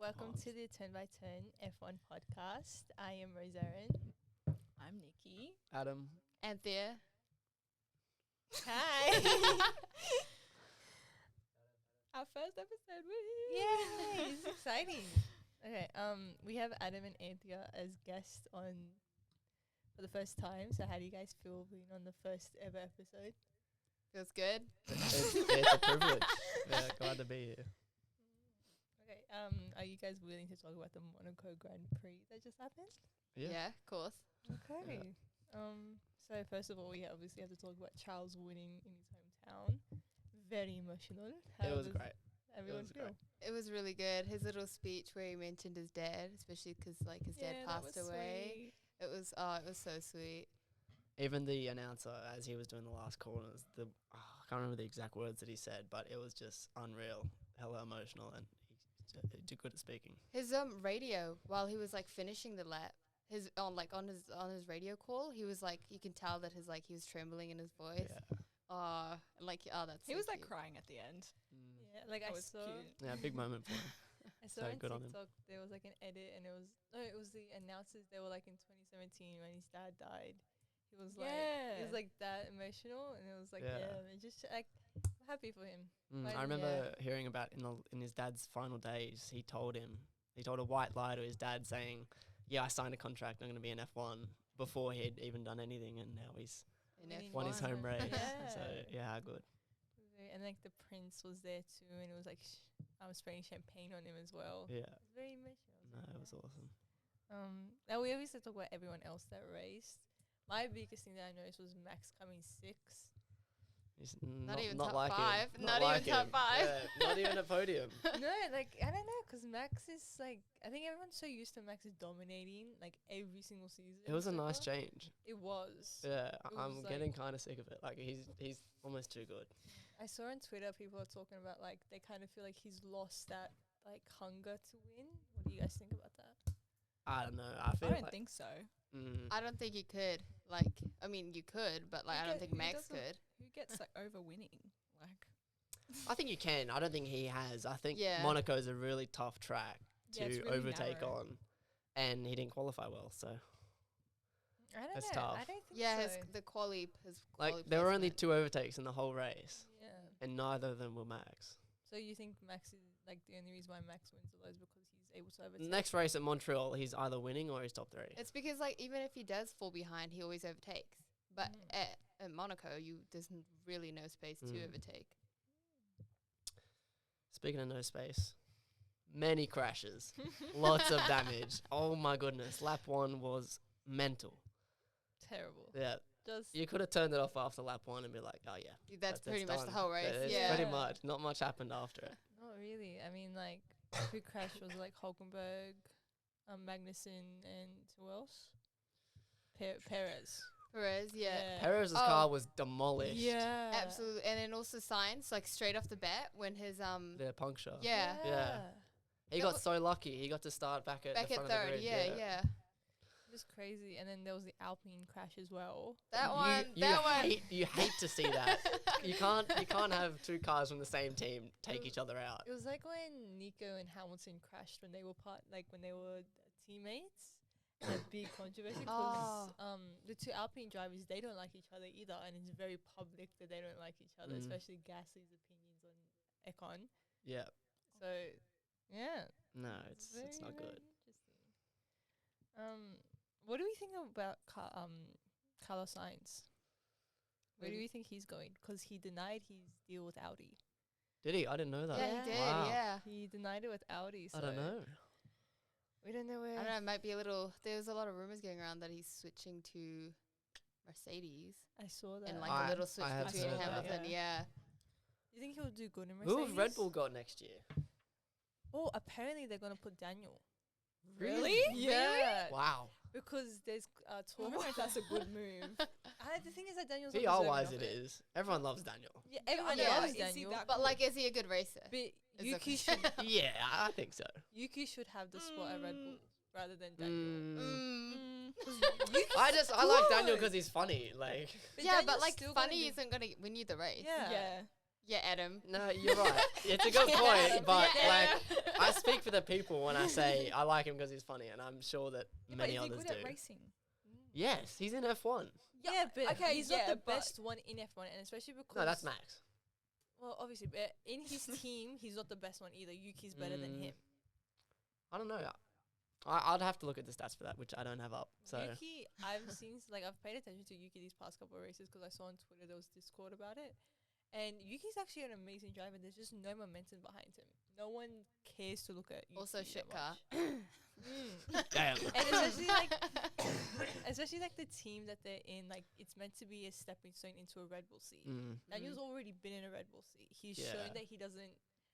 welcome to the Turn by Turn F1 podcast. I am Roze. I'm Niki. Adam. Anthea. Hi. Our first episode. Yay, it's exciting. Okay, we have Adam and Anthea as guests on for the first time. So how do you guys feel being on the first ever episode? Feels good. It's a privilege. Yeah, glad to be here. Okay, are you guys willing to talk about the Monaco Grand Prix that just happened? Yeah, of course. Okay. So first of all, we obviously have to talk about Charles winning in his hometown. Very emotional. How It was does great. Everyone was feel? great. It was really good. His little speech where he mentioned his dad, especially because his dad passed away. It was so sweet. Even the announcer, as he was doing the last corners, I can't remember the exact words that he said, but it was just unreal, hella emotional, and he did good at speaking. His radio while he was finishing the lap, on his radio call, he was you can tell that he was trembling in his voice. Yeah. That's He so was cute. crying at the end. Yeah, like That I was saw. cute. Yeah, big moment for him. I saw So on good on him. TikTok there was an edit, and it was the announcers. They were in 2017 when his dad died. He was it was that emotional, and it was and just happy for him. I remember hearing about in his dad's final days, he told a white lie to his dad saying, "Yeah, I signed a contract. I'm going to be in F1," before he'd even done anything, and now he's In winning won his home race. Yeah. So yeah, how good. And the prince was there too, and it was I was spraying champagne on him as well. Yeah. It was very emotional. No, it was awesome. Now we obviously talk about everyone else that raced. My biggest thing that I noticed was Max coming sixth. He's Not even not top like him. five. Not Not like even top him. five. Yeah, not even a podium. No, I don't know, because Max is I think everyone's so used to Max is dominating every single season. It was a so nice far. change. It was. Yeah, was I'm getting kind of sick of it. He's almost too good. I saw on Twitter people are talking about they kind of feel like he's lost that hunger to win. What do you guys think about that? I don't know. I feel don't think so. I don't think you could. I mean, you could, but I don't think Max could. Who gets over winning? I think you can. I don't think he has. I think Yeah. Monaco's a really tough track Yeah, it's to really overtake narrow. on, and he didn't qualify well. So I don't That's know. tough. I don't think Yeah, so. the quali. there were only 2 overtakes in the whole race, Yeah. and neither of them were Max. So you think Max is the only reason why Max wins a lot is because he's able to The overtake? next race at Montreal, he's either winning or he's top 3. It's because even if he does fall behind, he always overtakes. But at Monaco, there's really no space to overtake. Speaking of no space, many crashes, lots of damage. Oh my goodness, lap 1 was mental. Terrible. Yeah, Just you could have turned it off after lap 1 and be like, oh yeah. That's pretty much the done. whole race. It's Yeah. pretty much. Not much happened after it. not really. I mean, who crashed was Hulkenberg, Magnussen, and who else? Perez. Perez, yeah. Perez's car was demolished. Yeah. Absolutely. And then also Sainz, straight off the bat when his The puncture. Yeah. Yeah. He That got wa- so lucky. He got to start back at back the at front of the third. grid. Yeah. Just crazy. And then there was the Alpine crash as well. That You- one. you That one. You hate to see that. You can't have 2 cars from the same team take each other out. It was like when Nico and Hamilton crashed when they were when they were teammates. That big controversy because the 2 Alpine drivers, they don't like each other either, and it's very public that they don't like each other, especially Gasly's opinions on Econ. Yeah. So, yeah. No, it's not good. Interesting. What do we think about Carlos Sainz? Where do we think he's going? Because he denied his deal with Audi. Did he? I didn't know that. Yeah, he did. Wow. Yeah. He denied it with Audi. So I don't know. We don't know where. I don't know. It might be a little. There's a lot of rumors going around that he's switching to Mercedes I saw that. and I- a little switch I have between heard that. Hamilton. Yeah. You think he'll do good in Mercedes? Who have Red Bull got next year? Oh, apparently they're gonna put Daniel. Really? Yeah. Wow. Because there's I talk. don't know if that's a good move. The thing is that Daniel's PR not wise, deserving it of is. Everyone loves Daniel. Yeah, everyone Yeah. loves Is he Daniel. that But good? is he a good racer? But Is Yuki the should question. Yeah, I think so. Yuki should have the spot at Red Bull rather than Daniel. Mm. Yuki's I like Daniel good. because he's funny. Like, Yeah, but Daniel's still gonna funny be- isn't gonna win you the race. Yeah. Yeah, Adam. no, you're right. It's a good point, but Yeah. like, I speak for the people when I say I like him because he's funny, and I'm sure that Yeah, but many is he others good do. at racing? Yes, he's in F1. Yeah, but okay, he's yeah, not the but- best one in F1, and especially because No, that's Max. well, obviously, but in his team, he's not the best one either. Yuki's better than him. I don't know. I'd have to look at the stats for that, which I don't have up. So Yuki, I've seen I've paid attention to Yuki these past couple of races because I saw on Twitter there was Discord about it, and Yuki's actually an amazing driver. There's just no momentum behind him. No one cares to look at Yuki. Also, shit car. damn. And especially like the team that they're in, like it's meant to be a stepping stone into a Red Bull seat. Daniel's already been in a Red Bull seat. He's shown that he doesn't.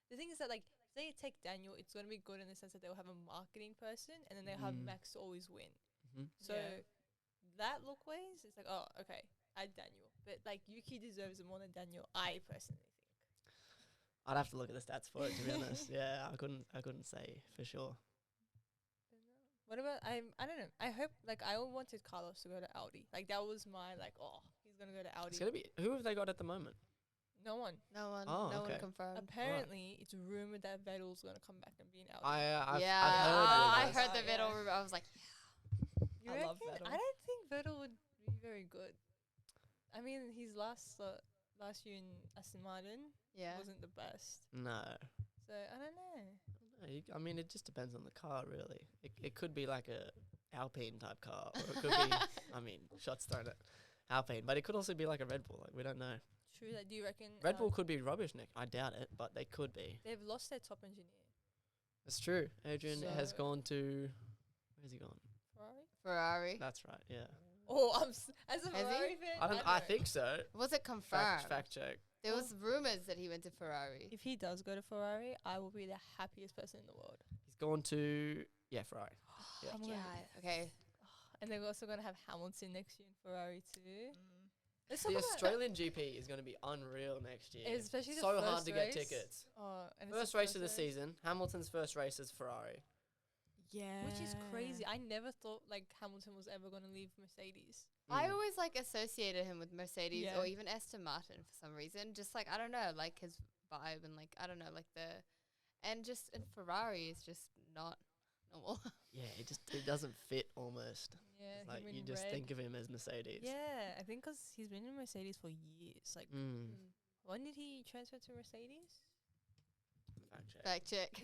The thing is that like say you take Daniel, it's gonna be good in the sense that they'll have a marketing person, and then they'll have Max to always win. So that look ways, it's like, oh, okay, add Daniel. But like Yuki deserves it more than Daniel, I personally think. I'd have to look at the stats for it, to be honest. Yeah, I couldn't say for sure. What about I don't know. I hope I wanted Carlos to go to Audi. Like that was my he's gonna go to Audi. It's gonna be who have they got at the moment? No one. No one. Oh, no okay. one confirmed. Apparently, it's rumored that Vettel's gonna come back and be in Audi. I've I heard heard the Yeah. Vettel rumor. I was like, You I love reckon? Vettel. I don't think Vettel would be very good. I mean, his last year in Aston Martin yeah. wasn't the best. no. So I don't know. I mean, it just depends on the car, really. It could be like a Alpine type car, or it could be. I mean, shots thrown at Alpine, but it could also be like a Red Bull. Like we don't know. True. That do you reckon? Red Bull could be rubbish, Nick. I doubt it, but they could be. They've lost their top engineer. That's true. Adrian has So- gone to. Where's he gone? Ferrari. Ferrari. That's right. Yeah. Oh, as a Has he? Ferrari fan, I don't. know. I think so. Was it confirmed? Fact check. There was rumors that he went to Ferrari. If he does go to Ferrari, I will be the happiest person in the world. He's gone to Ferrari. Yeah. I'm Yeah. gonna- Okay. And they're also going to have Hamilton next year in Ferrari too. Let's The talk about Australian GP is going to be unreal next year. Especially the so hard first to race. get tickets. Oh, and it's First the race of the season. Hamilton's first race is Ferrari. Yeah. which is crazy. I never thought Hamilton was ever going to leave Mercedes. I Mm. always associated him with Mercedes Yeah. or even Aston Martin for some reason. Just I don't know, his vibe and I don't know, and Ferrari is just not normal. Yeah, it doesn't fit almost. Yeah, It's like him you in just red. think of him as Mercedes. Yeah, I think 'cause he's been in Mercedes for years. Mm. When did he transfer to Mercedes? Fact check. Fact check.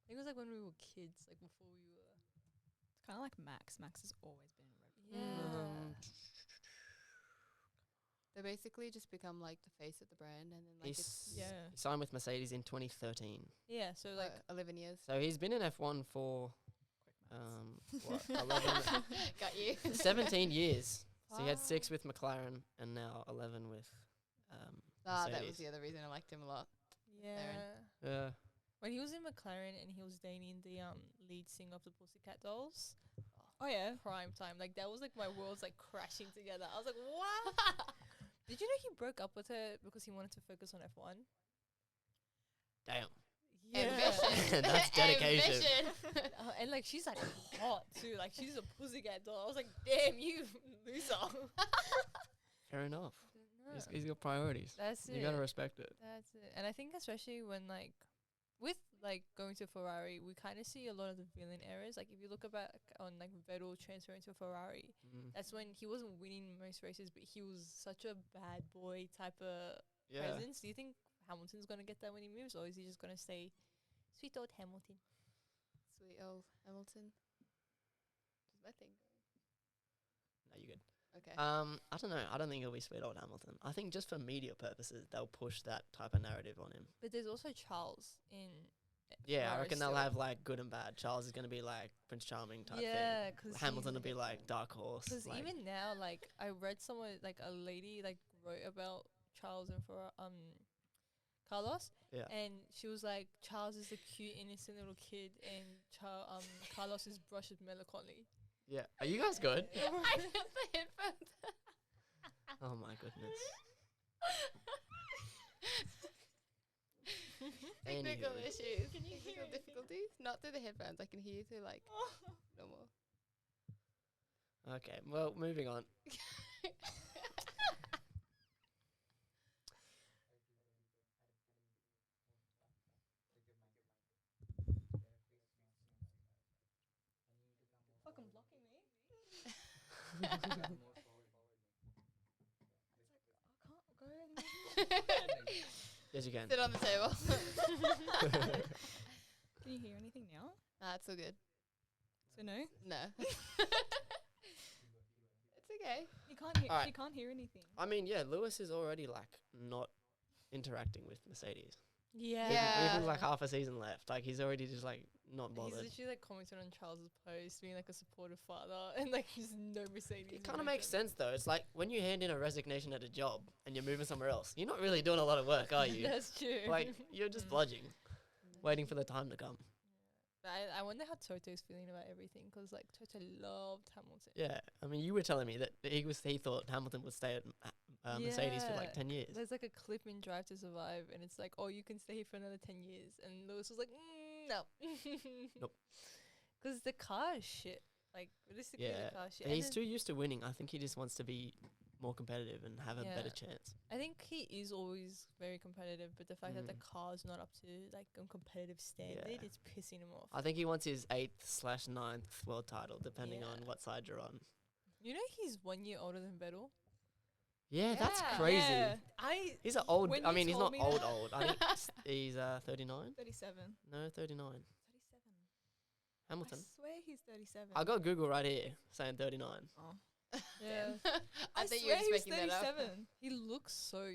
I think it was when we were kids, before we were. It's kind of like Max. Max has always been in Red Bull. Yeah. They basically just become the face of the brand, and then it's Yeah. He signed with Mercedes in 2013. Yeah, so 11 years. So he's been in F1 for what, 11, Got you. 17 years. So he had Wow. 6 with McLaren and now 11 with That was Mercedes. the other reason I liked him a lot. yeah. Yeah. When he was in McLaren and he was dating the lead singer of the Pussycat Dolls, Oh yeah. prime time. That was my worlds crashing together. I was like, what? Did you know he broke up with her because he wanted to focus on F1? Damn. Ambition. That's dedication. Ambition. And she's hot too. She's a pussycat doll. I was like, damn, you loser. Fair enough. No. He's got priorities. That's it. You gotta respect it. That's it. And I think especially when with going to Ferrari, we kind of see a lot of the villain errors. If you look about on Vettel transferring to Ferrari, that's when he wasn't winning most races, but he was such a bad boy type of presence. Do you think Hamilton's gonna get that when he moves, or is he just gonna stay sweet old Hamilton? Sweet old Hamilton. Does my thing go? No, you're good. Okay. I don't know. I don't think it'll be sweet old Hamilton. I think just for media purposes, they'll push that type of narrative on him. But there's also Charles in. Yeah, I Ferrari reckon they'll still. have good and bad. Charles is going to be Prince Charming type Yeah, thing. because Hamilton will be dark horse. Because even now, I read somewhere a lady wrote about Charles and Carlos, Yeah. and she was like, Charles is a cute, innocent little kid, and Carlos is brushed with melancholy. Yeah. Are you guys good? I got the headphones. Oh my goodness. Technical Anywho. issues. Technical difficulties. Not through the headphones. I can hear you through normal. Okay. Well, moving on. Yes, you can. Sit on the table. Can you hear anything now? Nah, it's all good. So no, No. It's okay. you can't hear. Alright. You can't hear anything. I mean, yeah, Lewis is already like not interacting with Mercedes. Yeah. Yeah. Even like half a season left. Like he's already just like not He's bothered. literally like commenting on Charles's post, being like a supportive father, and like he's no Mercedes. It kind of makes sense though. It's like when you hand in a resignation at a job and you're moving somewhere else, you're not really doing a lot of work, are you? That's true. Like you're just bludging, waiting for the time to come. But I wonder how Toto's feeling about everything, because like Toto loved Hamilton. Yeah, I mean, you were telling me that he thought Hamilton would stay at Mercedes for like Yeah. 10 years. There's like a clip in Drive to Survive, and it's like, oh, you can stay here for another 10 years. And Lewis was like, no. Nope. Because the car is shit. Like, realistically, Yeah, the car is shit. and And he's then too used to winning. I think he just wants to be more competitive and have a better Yeah. chance. I think he is always very competitive, but the fact that the Mm. car's not up to like a competitive standard, Yeah. it's pissing him off. I think he wants his 8/9th world title, depending on Yeah. what side you're on. You know he's 1 year older than Vettel. Yeah, that's Yeah. crazy. Yeah. He's an old. When I you mean, he's told not me old. that- Old. I think he's 39. 37. No, 39. 37. Hamilton. I swear he's 37. I got Google right here saying 39. Oh. Yeah. I think swear you were he's making that up. 37. He looks so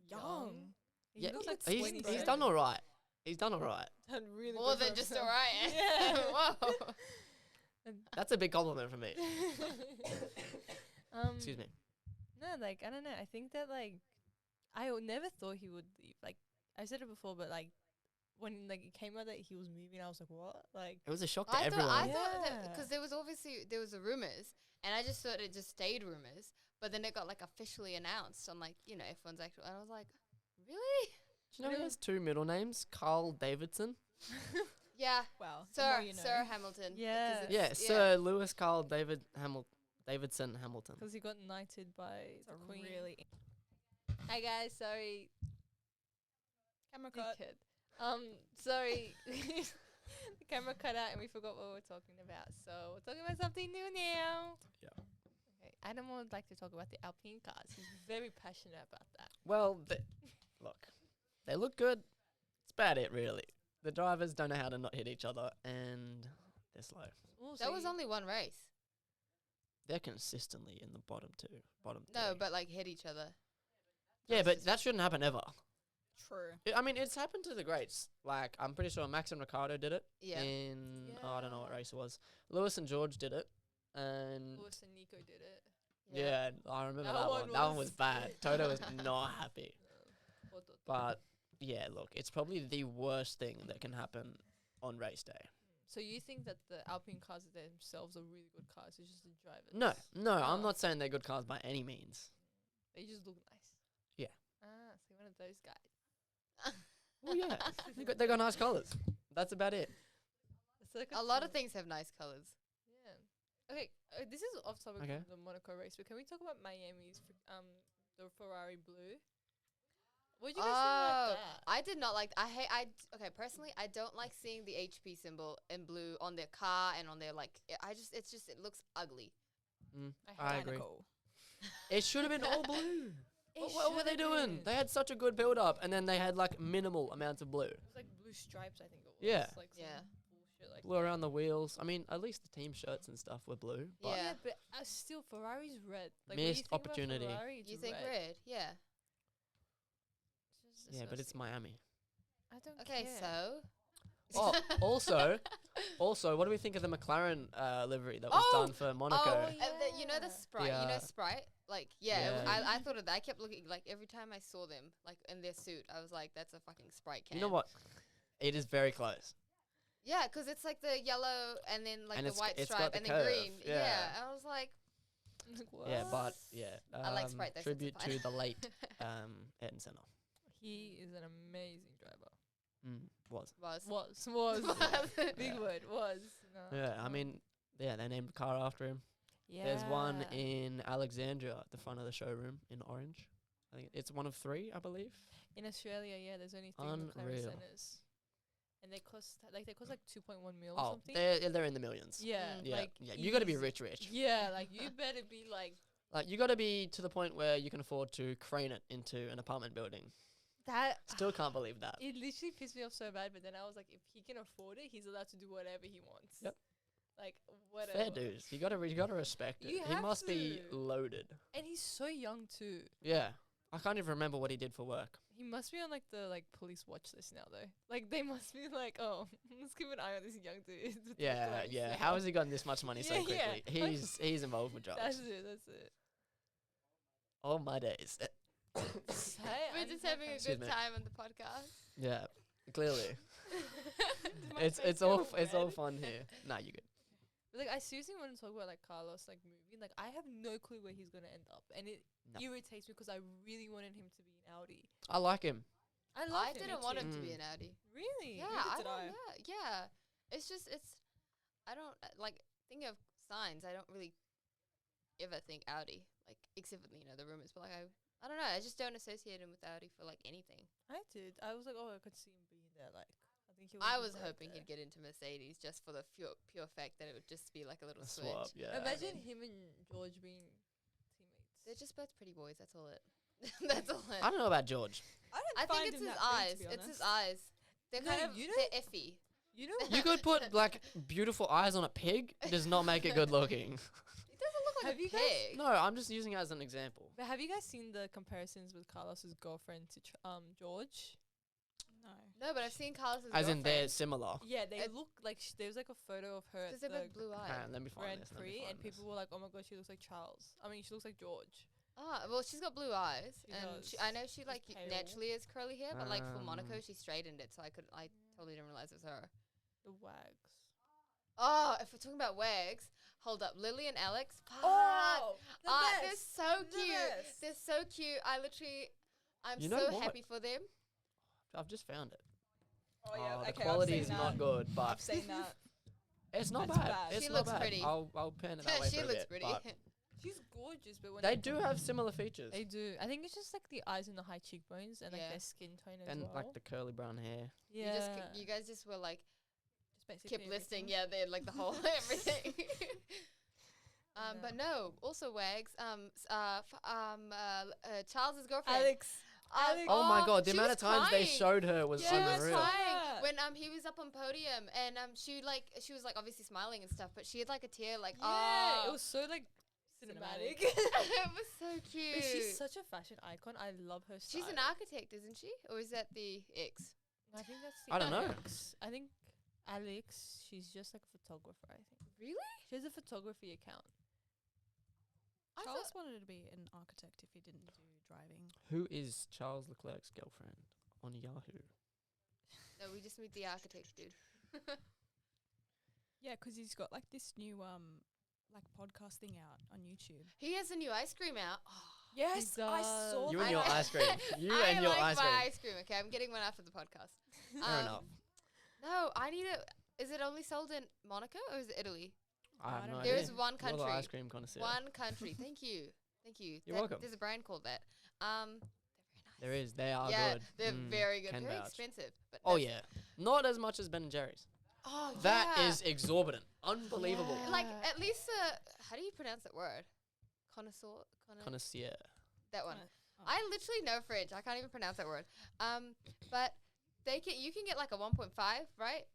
Young. He Yeah, looks like he's 27. done all right. He's done all right. Done really More good than for just himself. alright. Yeah. Whoa. That's a big compliment from me. Excuse me. No, like I don't know. I think that like never thought he would leave. Like I said it before, but like when like it came out that he was moving, I was like, what? Like It was a shock to I everyone. thought Yeah. because there was the rumors, and I just thought it just stayed rumors. But then it got like officially announced on like F1's actual, and I was like, really? Do you know he has two middle names? Carl Davidson. Yeah, Wow. the more Sir you know. Sir Hamilton. Yeah. 'cause Yeah, it's- Sir Lewis Carl Davidson Hamilton. because he got knighted by It's the a Queen. really Hi guys, sorry, camera cut. dickhead. Sorry, the camera cut out and we forgot what we were talking about. So we're talking about something new now. Yeah. Okay, Adam would like to talk about the Alpine cars. He's very passionate about that. Well, look, they look good. It's about it, really. The drivers don't know how to not hit each other, and they're slow. That was only one race. They're consistently in the bottom No, three. but like hit each other. Yeah, that's but just- that shouldn't happen ever. True. I mean, it's happened to the greats. Like, I'm pretty sure Max and Ricardo did it. Yeah. I don't know what race it was. Lewis and George did it. And Lewis and Nico did it. yeah, I remember That that one one. That one was- was bad. Toto was not happy. What the- But yeah, look, it's probably the worst thing that can happen on race day. So you think that the Alpine cars themselves are really good cars? It's just the drivers. No, I'm Oh. not saying they're good cars by any means. They just look nice. Yeah. Ah, so one of those guys. Well, yeah, they got nice colours. That's about it. It's like A lot of things have nice colors. Yeah. Okay, this is off topic Okay. from the Monaco race, but can we talk about Miami's the Ferrari blue? What do you guys think about that? I did not like. Okay, personally, I don't like seeing the HP symbol in blue on their car and on their like. It looks ugly. I agree. Monaco. It should have been all blue. It What were they should've doing? been. They had such a good build up, and then they had like minimal amounts of blue. It was like blue stripes, I think it was. Yeah. Like some Yeah. bullshit like Blue around the wheels. I mean, at least the team shirts and stuff were blue. But Yeah. Yeah, but still, Ferrari's red. Like, Missed when you think opportunity. About Ferrari, it's You think red? Yeah. It's just yeah, but it's disgusting. Miami. I don't Okay, care. so. Oh, also, what do we think of the McLaren livery that was Oh! done for Monaco? You know the Sprite. Yeah. You know Sprite. Like yeah, Yeah. I thought of that. I kept looking like every time I saw them like in their suit, I was like, that's a fucking Sprite can. You know what? It is very close. Yeah, 'cause it's like the yellow and then like And the it's- white it's got stripe the and curve, the green. yeah. Yeah, I was like, Yeah, but What? yeah. I like Sprite, that's Tribute fine. to the late Ayrton Senna. He is an amazing driver. Was. Was. Big Yeah. word. Was. No. Yeah, I mean, yeah, they named a car after him. Yeah. There's one in Alexandria at the front of the showroom in orange. I think it's one of 3, I believe. In Australia, yeah, there's only 3 Unreal. McLaren centers. and they cost like 2.1 mil or Oh, something. they're in the millions. Yeah, Yeah, like yeah. You got to be easy. rich. Yeah, like you better be like Like you got to be to the point where you can afford to crane it into an apartment building. that. Still can't believe that. It literally pissed me off so bad, but then I was like, if he can afford it, he's allowed to do whatever he wants. Yep. Like whatever. Fair dues. You got to respect it. You He have must be to. loaded. And he's so young too. Yeah. I can't even remember what he did for work. He must be on like the police watch list now though. Like they must be like, oh, let's keep an eye on this young dude. with the Yeah, police yeah. now. How has he gotten this much money so Yeah, quickly? yeah. He's involved with drugs. That's it. All my days. We're just having a Excuse good me. time on the podcast. Yeah, clearly. My it's face all go all red. fun here. Nah, you good. But like I seriously want to talk about like Carlos like movie. Like I have no clue where he's gonna end up, and it No. irritates me because I really wanted him to be an Audi. I like him. I I love him. didn't want him to too. be an Audi. Really? Yeah, Neither I did don't. I. Yeah. It's just I don't like thinking of signs. I don't really ever think Audi, like except for the rumors. But like I don't know. I just don't associate him with Audi for like anything. I did. I was like, oh, I could see him being there. Like I think he. I be was right hoping there. he'd get into Mercedes just for the pure fact that it would just be like a little A switch. swap, yeah. Imagine him and George being teammates. They're just both pretty boys. That's all it. That's all it. I don't know about George. I think it's his eyes. It's his eyes. They're No, kind of you know- they're iffy. You know, You could put like beautiful eyes on a pig. It does not make it good looking. He doesn't look like Have a you guys- pig. No, I'm just using it as an example. but have you guys seen the comparisons with Carlos's girlfriend to George? No. No, but I've seen Carlos's As in they're girlfriend. similar. Yeah, they It- look like there was like a photo of her at Because they've the got blue eyes. Let me find Grand this. let me Prix, find and this. people were like, "Oh my god, she looks like Charles." I mean, she looks like George. Ah, well, she's got blue eyes, She and does. I know she She's like pale. naturally has curly hair, but like for Monaco, Um. she straightened it, so I totally didn't realize it was her. The wags. Oh, if we're talking about wags, hold up, Lily and Alex. Fuck. the They're best. so The cute. best. They're so cute. I'm You know so what? happy for them. I've just found it. Oh yeah. the okay, quality I've is seen not that. good, but I've seen that. it's not That's bad. bad. It's She not looks bad. pretty. I'll pan it that way She for a looks bit, pretty. but She's gorgeous, but when they do have similar features. They do. I think it's just like the eyes and the high cheekbones and like Yeah. their skin tone as And well. like the curly brown hair. yeah. You guys just were like Just basically kept listing, everything. they're like the whole everything. Yeah. But no, also wags. Charles's girlfriend. Alex. Oh my god, the she amount was of times they crying. showed her was She was unreal. crying Yeah. when he was up on podium, and she was like obviously smiling and stuff, but she had like a tear like Yeah, it was so like cinematic. it was so cute. But she's such a fashion icon. I love her style. She's an architect, isn't she? Or is that the ex? I think that's the I don't know. Alex. I think Alex, she's just like a photographer, I think. Really? She has a photography account. I Charles thought wanted to be an architect if he didn't do driving. Who is Charles Leclerc's girlfriend on Yahoo? no, we just meet the architect dude. Yeah, 'cause he's got like this new like podcast thing out on YouTube. He has a new ice cream out. Oh, Yes, I does. saw You that. and your ice cream. You I and your like ice my cream. ice cream. Okay, I'm getting one after the podcast. Fair enough. No, I need it. Is it only sold in Monaco or is it Italy? I have I no don't idea. There is one You're the country. ice cream connoisseur. One country. Thank you. Thank you. You're welcome. There's a brand called that. There is. They are Yeah, good. they're Mm, very good. can Very vouch. expensive. But Oh that's- yeah, not as much as Ben and Jerry's. Oh That yeah. is exorbitant, unbelievable. Yeah. like at least how do you pronounce that word? Connoisseur. Connoisseur. That one. Kinda- oh. I literally know French. I can't even pronounce that word. But you can get like a 1.5, right?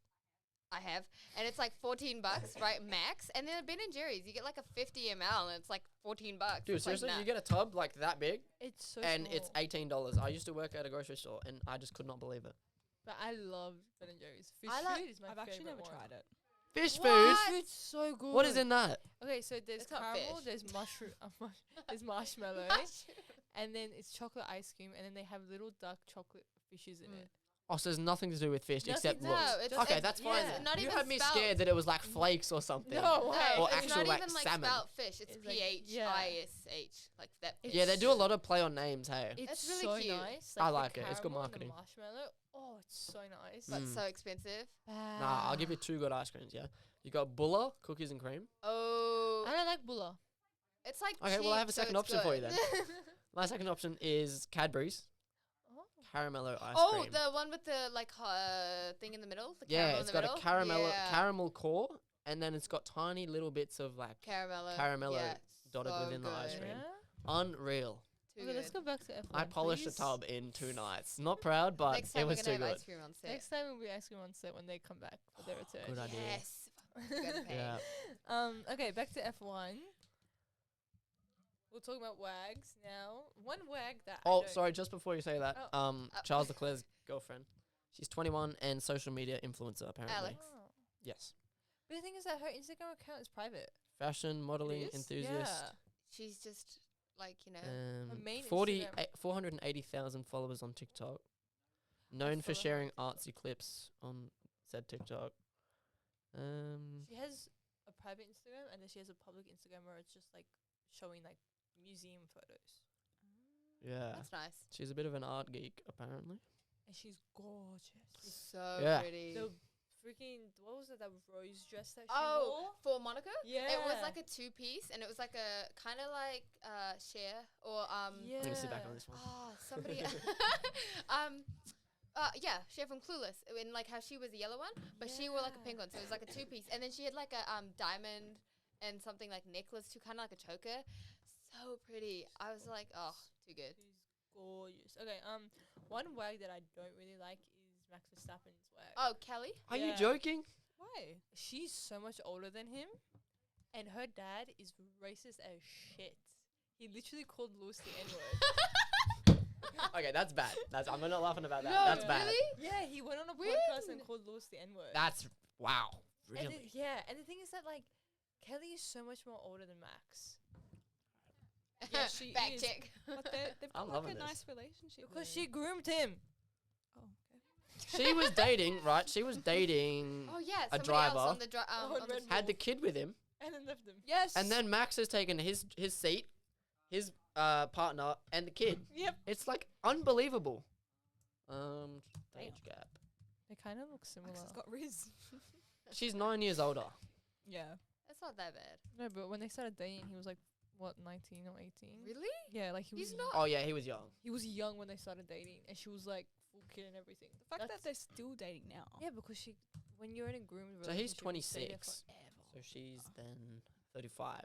I have, and it's like $14, right, max. And then at Ben and Jerry's, you get like a 50 ml, and it's like $14. Dude, It's like, seriously, nah. you get a tub like that big, It's so and small. it's $18. I used to work at a grocery store, and I just could not believe it. But I love Ben and Jerry's. Fish I like- food is my I've actually favorite never one. tried it. Fish What? food. Food's so good. What is in that? Okay, so there's It's not caramel, fish. there's mushroom, there's marshmallow, and then it's chocolate ice cream, and then they have little dark chocolate fishes in Mm. it. Oh, so there's nothing to do with fish Nothing except to No, looks. it's Okay, it's- that's fine. yeah. Then. Not You even had me spelt. scared that it was like flakes or something. No No, way. Or it's actual, not like, even like salmon. spelt fish. It's It's like- PHISH, like that. It's fish. Yeah, they do a lot of play on names. Hey. It's That's really so cute. nice. I the like it. It's good caramel and the marketing. marshmallow. Oh, it's so nice. but Mm. so expensive. Nah, I'll give you two good ice creams. Yeah, you got Bulla cookies and cream. Oh, I don't like bulla. it's like Okay, well, I have a cheap, so second it's option for you good. then. My second option is Cadbury's. Oh. caramello ice Oh, cream. the one with the like thing in the middle. The Yeah, caramel it's in the got middle? a Yeah. caramel core, and then it's got tiny little bits of like caramello Yeah, dotted so within the ice good. cream. Yeah. Unreal. Too Okay, let's good. go back to F1. I polished a please. tub in 2 nights. Not proud, but Next time it was we're too gonna have good. ice cream on set. Next time we'll be ice cream on set when they come back for their return. Good idea. Yes. You gotta pay. Yeah. Okay, back to F1. We'll talk about wags now. One wag that. I Oh, don't- sorry. Just before you say that, Charles Leclerc's girlfriend. She's 21 and social media influencer apparently. Alex. Oh. Yes. But the thing is that her Instagram account is private. Fashion, modeling It is? enthusiast. Yeah. She's just like, you know. Her main 480,000 followers on TikTok. Known for follow her sharing on artsy clips on said TikTok. She has a private Instagram and then she has a public Instagram where it's just like showing like museum photos. Yeah. That's nice. She's a bit of an art geek apparently. And she's gorgeous. She's so Yeah. pretty. The freaking, what was it, that rose dress that she Oh, for Monaco? wore? Yeah. It was like a 2-piece and it was like a kind of like Cher or yeah. Let me sit back on this one. oh, somebody yeah, Cher from Clueless, in like how she was the yellow one, but she wore like a pink one, so it was like a 2-piece, and then she had like a diamond and something like necklace too, kind of like a choker. So pretty. I was like, oh, too good. She's gorgeous. Okay, one wag that I don't really like is Max Verstappen's wag. Oh, Kelly? Are you Yeah. joking? Why? She's so much older than him, and her dad is racist as shit. He literally called Lewis the N-word. Okay, that's bad. I'm not laughing about that. No, That's bad. really? Yeah, he went on a When? podcast and called Lewis the N-word. That's wow. And Really? and the thing is that like Kelly is so much more older than Max Yeah, she Fact is. check. But they've I'm got like loving a this. nice relationship. because though. she groomed him. Oh, okay. She was dating, right? She was dating, Oh yeah, A somebody else driver on the on on the Red had the kid with him, And then left him. Yes. and then Max has taken his seat, his partner, and the kid. Yep. It's like unbelievable. Age gap. They kind of look similar. Max has got Riz. She's 9 years older. Yeah. It's not that bad. No, but when they started dating, he was like what, 19 or 18? Really? Yeah, like he He's was. not. Oh yeah, he was young. He was young when they started dating, and she was like full kid and everything. The fact that That's- they're still dating now. Yeah, because when you're in a groomed So he's relationship, you stay there 26. forever. So she's then 35.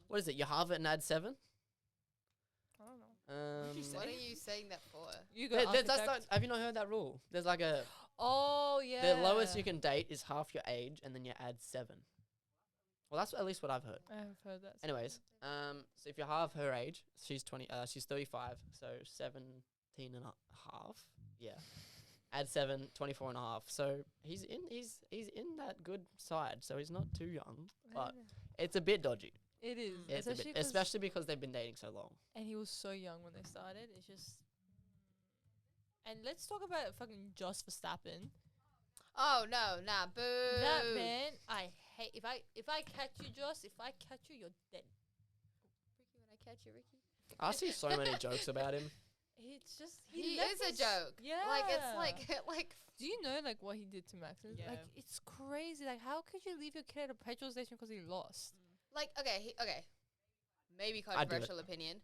What is it? You halve it and add 7? I don't know. Um, What are you saying that for? You there- got there's- that's architect. not, have you not heard that rule? There's like a Oh yeah. the lowest you can date is half your age, and then you add 7. Well, that's at least what I've heard. I have heard that. Anyways, so if you halve her age, she's she's 35, so 17 and a half. Yeah. Add 7, 24 and a half. So he's in that good side, so he's not too young, but it's a bit dodgy. it is, It's a especially, bit, especially because they've been dating so long. and he was so young when they started. It's just. And let's talk about fucking Jos Verstappen. Oh no, nah, boo. That man, I hate. If I catch you, Jos, if I catch you, you're dead. Ricky, when I catch you, Ricky. I see so many jokes about him. It's just He left is a us- joke. Yeah. Like it's like Do you know like what he did to Max? Yeah. Like it's crazy. Like how could you leave your kid at a petrol station because he lost? okay, maybe I'd do it. controversial opinion.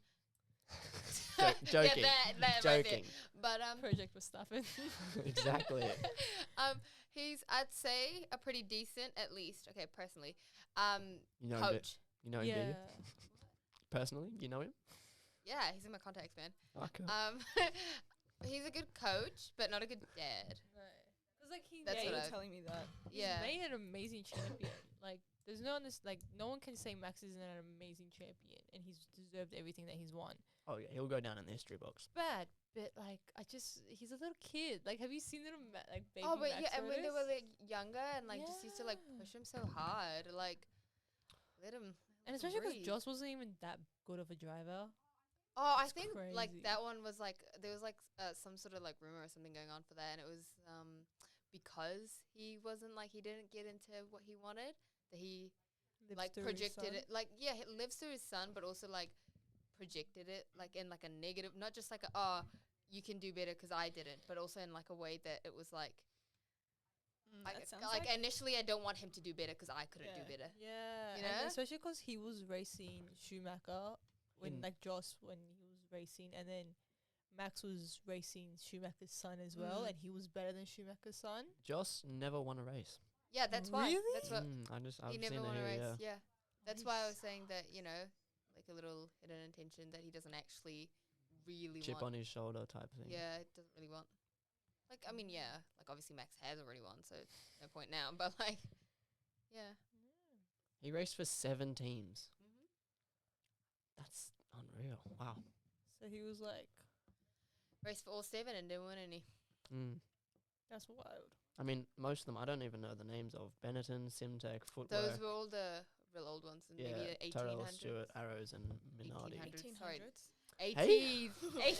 Joking. Yeah, that right there. Joking. But Project Verstappen. Exactly. he's I'd say a pretty decent, at least. Okay, personally, You know him, coach. you know him, do yeah. you? Personally, you know him? Yeah, he's in my contacts, man. Okay. He's a good coach, but not a good dad. Because like he That's yeah, what you made, were telling me that. he's Yeah. made an amazing champion. Like there's no no one can say Max isn't an amazing champion and he's deserved everything that he's won. Oh yeah, he'll go down in the history books. Bad, but like he's a little kid. Like have you seen little like baby Oh, but Max yeah, and when they were photos? like younger and like just used to like Yeah. push him so hard, like let him. And especially because breathe. Joss wasn't even that good of a driver. Oh, I It's think crazy. like that one was like there was like some sort of like rumor or something going on for that, and it was because he wasn't like he didn't get into what he wanted, that he Lives like through his projected son. it like yeah, he lives through his son, but also like projected it like in like a negative, not just like a, oh you can do better because I didn't, but also in like a way that it was like That sounds like initially I don't want him to do better because I couldn't do better. Yeah, You and know? especially because he was racing Schumacher when In- like Joss when he was racing, and then Max was racing Schumacher's son as well, and he was better than Schumacher's son. Joss never won a race. Yeah, that's why. Really? That's what I've he seen never it won a here, race. yeah. Yeah. That's why I was Nice. saying that, like a little hidden intention that he doesn't actually really Chip want. on his shoulder type thing. Yeah, it doesn't really want. Like, I mean, yeah. Like, obviously Max has already won, so it's no point now. But, like, yeah. He raced for 7 teams. Mm-hmm. That's unreal. Wow. So he was like, Raced for all 7 and didn't win any. that's wild. I mean, most of them I don't even know the names of. Benetton, Simtech, Footwear. Those were all the real old ones. And maybe the 1800s. Tyrrell, Stewart, Arrows, and Minardi. 1800s. Sorry. 1800s. 80s. 80s.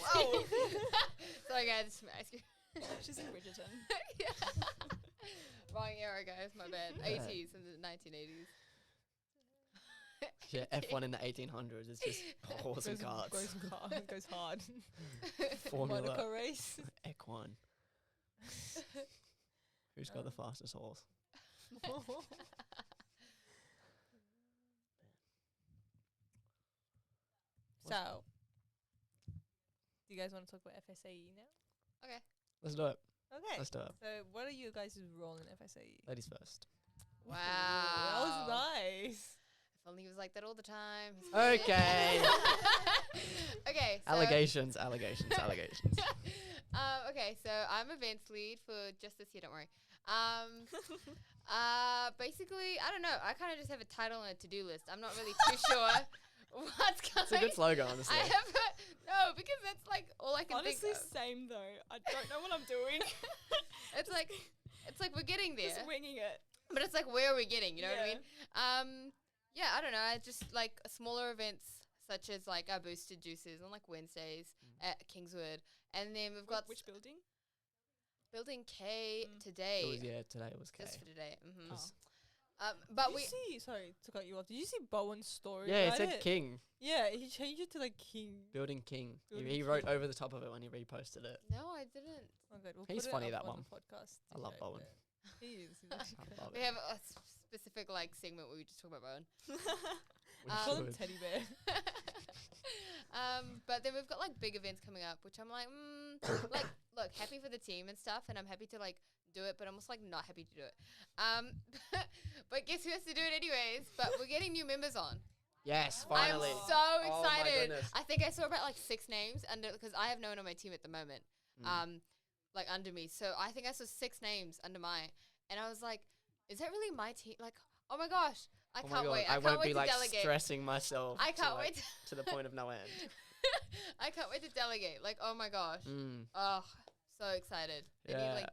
Sorry, guys. It's my ice cream. She's in Bridgerton. Yeah. Wrong era, guys. My bad. Yeah. 80s and the 1980s. Yeah, F1 in the 1800s. It's just horse and carts. Goes hard. Formula Monaco race. Equine. Who's got the fastest horse? So, do you guys want to talk about FSAE now? Let's do it. Okay. Let's do it. So, what are you guys' role in FSAE? Ladies first. Wow. That was nice. If only he was like that all the time. Okay. Okay. So Allegations. okay, so I'm events lead for just this year, don't worry. Basically, I don't know. I kind of just have a title and a to-do list. I'm not really too sure what's going. It's a good slogan, honestly. I have no, because that's like all I can Honestly, think of. same though. I don't know what I'm doing. It's like we're getting there, Just winging it. but it's like where are we getting? You know what I Yeah. mean? Yeah, I don't know. I just like smaller events such as like our boosted juices on like Wednesdays at Kingswood, and then we've got Which building? building K Mm. today. Today it was K. Just for today. Mm-hmm. 'Cause- But Did we you see? Sorry to cut you off. Did you see Bowen's story? Yeah, it about said King. Yeah, he changed it to like King. Building King. Building He wrote King. over the top of it when he reposted it. no, I didn't. Oh, good. We'll He's put it funny, up that on one. the podcast. I love to show Bowen. that. He is. He's actually I good. love We it. have a specific like segment where we just talk about Bowen. We Call him should. Teddy Bear. But then we've got like big events coming up, which I'm like, like, look, happy for the team and stuff, and I'm happy to like do it, but I'm also like not happy to do it. But guess who has to do it anyways? But we're getting new members on. Yes, finally. I'm so Oh my excited. goodness. I think I saw about like 6 names under because I have no one on my team at the moment. Like under me. So I think I saw 6 names under mine, and I was like, is that really my team? Like, oh my gosh, I Oh my can't God, wait. I I won't can't wait be to like delegate. stressing myself. I can't like, wait. to the point of no end. I can't wait to delegate. Like, oh my gosh. Mm. Oh, so excited. They need, Yeah. like,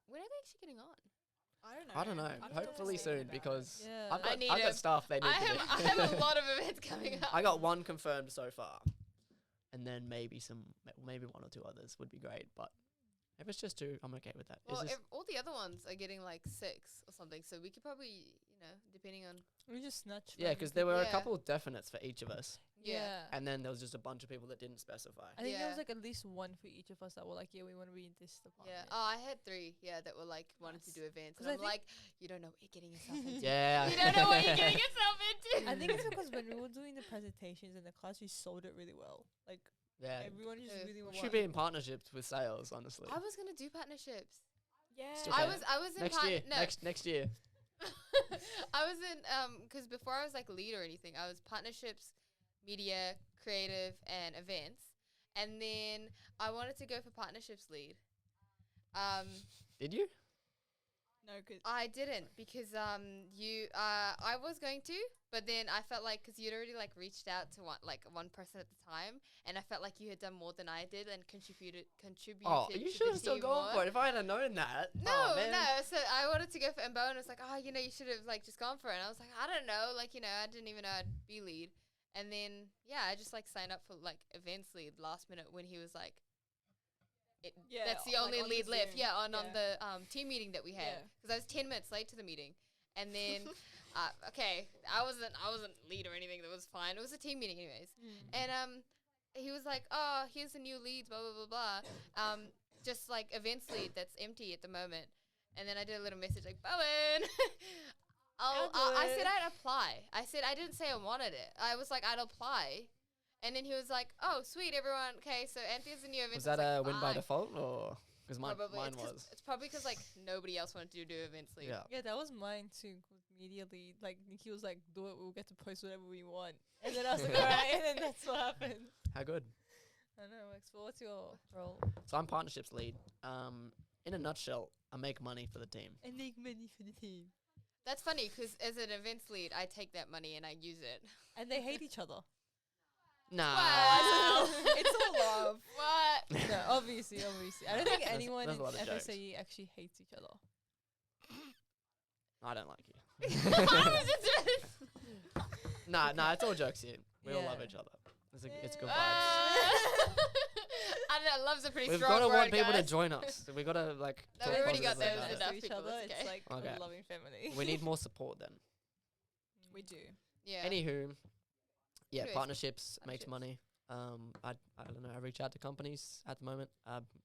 when are they actually getting on? I don't know. I've Hopefully never seen soon about because Yeah. I've got, I need I've got a- stuff they need I to do. have a lot of events coming up. I got 1 confirmed so far, and then maybe 1 or 2 others would be great. But if it's just 2, I'm okay with that. Well, It's just, all the other ones are getting like 6 or something, so we could probably, depending on. We just snatch. yeah, random because there were people. a Yeah. couple definites for each of us, Yeah. and then there was just a bunch of people that didn't specify. I think there was Yeah. like at least one for each of us that were like, yeah, we want to be in this department. Yeah. Oh, I had 3. Yeah, that were like wanted to Nice. do events, 'Cause and I I'm think- like, you don't know what you're getting yourself into. Yeah. You don't know what you're getting yourself into. I think it's because when we were doing the presentations in the class, we sold it really well. Like Yeah. everyone just Yeah. really We wanted. should be in partnerships with sales, honestly. I was gonna do partnerships. Yeah. Still I can. was in Next year. No, Next year. I was in because before I was like lead or anything, I was partnerships, media, creative, and events, and then I wanted to go for partnerships lead. Did you? No, cause I didn't because I was going to, but then I felt like because you'd already like reached out to one person at the time, and I felt like you had done more than I did and contributed. Oh, you to should the have still team gone more. for it. If I had known that. No, oh, man. no. So I wanted to go for, and Bowen was like, oh, you should have like just gone for it. And I was like, I don't know, like I didn't even know I'd be lead. And then I just like signed up for like events lead last minute when he was like, Yeah, that's the like, only on the lead left. Zoom. Yeah, on Yeah. the team meeting that we had Yeah. because I was 10 minutes late to the meeting, and then okay, I wasn't lead or anything. That was fine. It was a team meeting anyways, and he was like, oh, here's the new leads, blah blah blah blah. Just like events lead that's empty at the moment, and then I did a little message like, Bowen. I I'll do said it. I'd apply. I said I didn't say I wanted it. I was like I'd apply, And then he was like, "Oh, sweet, everyone. Okay, so Anthea's the new event." Was that I a was like, win by "Fine." default or because mine Probably. was? It's probably because like nobody else wanted to do events league. Yeah. Yeah, that was mine too. 'Cause immediately, like Niki was like, "Do it. We'll get to post whatever we want." And then I was like, "All right." And then that's what happened. How good. I don't know. Max, what's your role? So I'm partnerships lead. In a nutshell, I make money for the team. And make money for the team. That's funny because as an events lead, I take that money and I use it. And they hate each other. Nah. Wow. It's all love. What? No, obviously. I don't think There's- anyone there's in a lot of jokes. FSAE actually hates each other. I don't like you. I was just Nah, it's all jokes here. We all love Yeah. each other. It's good vibes. I don't know. Love's a pretty We've strong got to word, want people to guys. join us. We got to like. No, talk we already got positive those about enough it. each people, other. it's It's okay. like Okay. a loving family. We need more support then. We do. Yeah. Anywho, yeah, Anyways, partnerships makes partnerships. money. I don't know. I reach out to companies at the moment.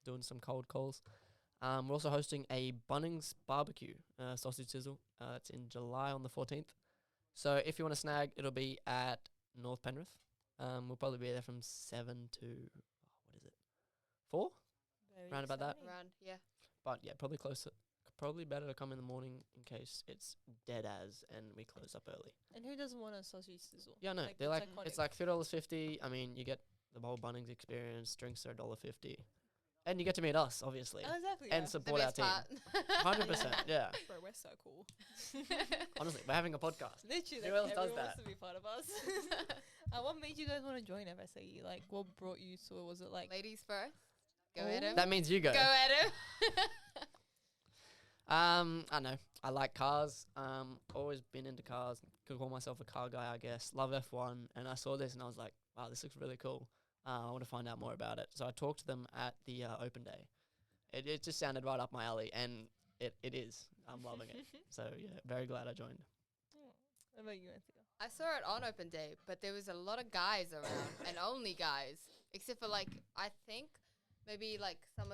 Doing some cold calls. We're also hosting a Bunnings barbecue, sausage sizzle. It's in July on the 14th. So if you want to snag, it'll be at North Penrith. We'll probably be there from 7 to what is it, 4? Very Round about that. exciting. Around, yeah. But yeah, probably closer. Probably better to come in the morning in case it's dead as and we close up early. And who doesn't want a sausage sizzle? Yeah, no, Like, they're like iconic. it's like $3.50. I mean, you get the whole Bunnings experience. Drinks are $1.50, and you get to meet us, obviously, Oh, exactly. and yeah. The support our best team. part. 100%. Yeah. Bro, we're so cool. Honestly, we're having a podcast. Literally, Who like, else does everyone that? wants to be part of us. What made you guys want to join FSAE? Like, what brought you to it? Was it like Ladies first. Go Oh. Adam. That means you go. Go Adam. I know. I like cars. Always been into cars. Could call myself a car guy, I guess. Love F1, and I saw this and I was like, wow, this looks really cool. I want to find out more about it. So I talked to them at the open day. It just sounded right up my alley, and it is. I'm loving it. So yeah, very glad I joined. What about you, Anthea? I saw it on open day, but there was a lot of guys around, and only guys, except for like I think maybe like some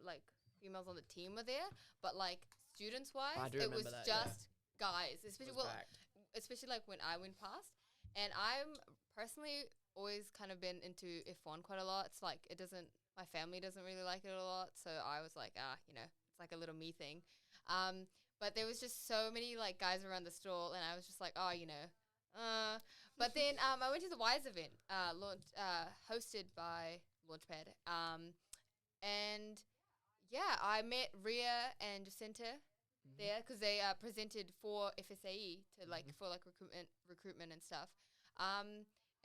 like females on the team were there, but like students wise, I do it was remember that, yeah. just guys, especially like when I went past, and I'm personally always kind of been into F1 quite a lot. It's like my family doesn't really like it a lot, so I was like, it's like a little me thing. But there was just so many like guys around the stall, and I was just like, But then I went to the Wise event, hosted by Launchpad, and yeah, I met Ria and Jacinta there because they presented for FSAE to like for like recruitment and stuff.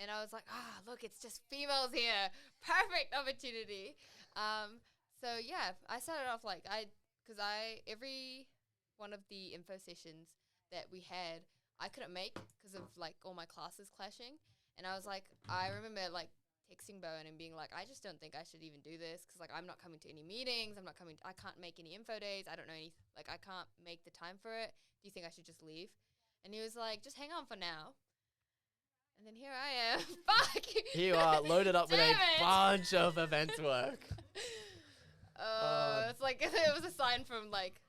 And I was like, look, it's just females here, perfect opportunity. So yeah, I started off like every one of the info sessions that we had, I couldn't make because of like all my classes clashing. And I was like, I remember like texting Bowen and being like, I just don't think I should even do this because like I'm not coming to any meetings. I can't make any info days. I don't know any, like I can't make the time for it. Do you think I should just leave? And he was like, just hang on for now. And then here I am. Fuck. You are loaded up with a Damn it. bunch of events work. It's like it was a sign from like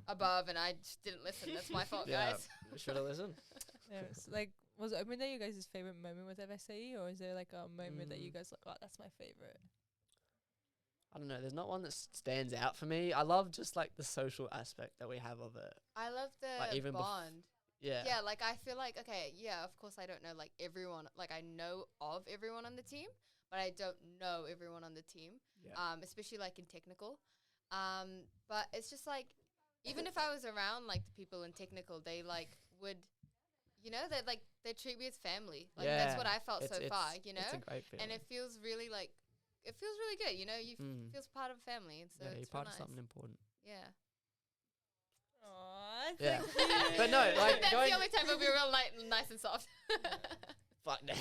above, and I just didn't listen. That's my fault, guys. Should have listened. Yeah, it's like, was open day you guys' favorite moment with FSAE, or is there like a moment that you guys like, oh, that's my favorite? I don't know. There's not one that stands out for me. I love just like the social aspect that we have of it. I love the Like, even bond. Yeah. Yeah, like I feel like, okay, yeah, of course I don't know like everyone, like I know of everyone on the team, but I don't know everyone on the team, especially like in technical. But it's just like, even if I was around like the people in technical, they like would, they treat me as family. Like that's what I felt so far, you know? It's a great feeling. And it feels really like, it feels really good, you know? You feels part of a family, and so yeah, you're it's part real of nice. something important. Yeah. Aww, Yeah. thank you. But no, like That's going. the only time I'll be real nice and soft. Fuck no.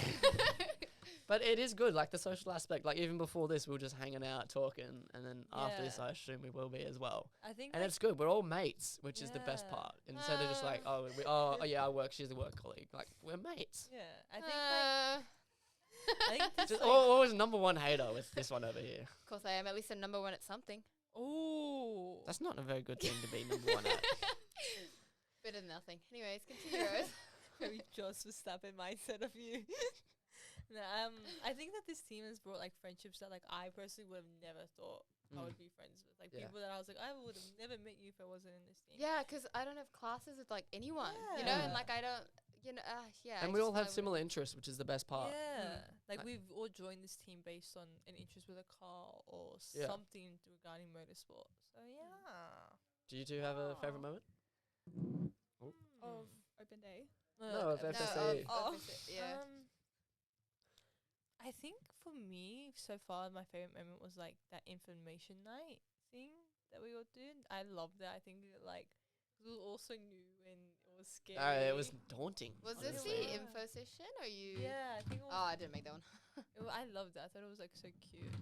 But it is good, like the social aspect. Like even before this, we were just hanging out, talking, and then after this, Yeah. I assume we will be as well. I think And like, it's good. We're all mates, which is the best Yeah. part. Instead of just like, oh yeah, I work. She's a work colleague. Like we're mates. yeah, I think like, I think that's Just like, always number one hater with this one over here. Of course, I am at least a number one at something. ooh. That's not a very good thing to be number one at. Better than nothing. Anyways, continue, Rose. Very Joss Verstappen mindset of you. No, I think that this team has brought like friendships that like I personally would have never thought I would be friends with. Like Yeah. people that I was like, I would have never met you if I wasn't in this team. Yeah, because I don't have classes with like anyone, you know, and Yeah. like I don't, yeah. And I we all just have know similar interests, which is the best part. Yeah, like I- we've all joined this team based on an interest with a car or Yeah. something regarding motorsport. So yeah. Do you two have a favorite Aw. moment? Of open day. No, of Uh, FSAE. of Oh. yeah. I think for me, so far, my favorite moment was like that information night thing that we all did. I loved that. I think it, like it was also new and it was scary. It was daunting. Was this honestly. the Yeah. info session or you? Yeah, I think it was. Oh, I didn't make that one. I loved that. I thought it was like so cute,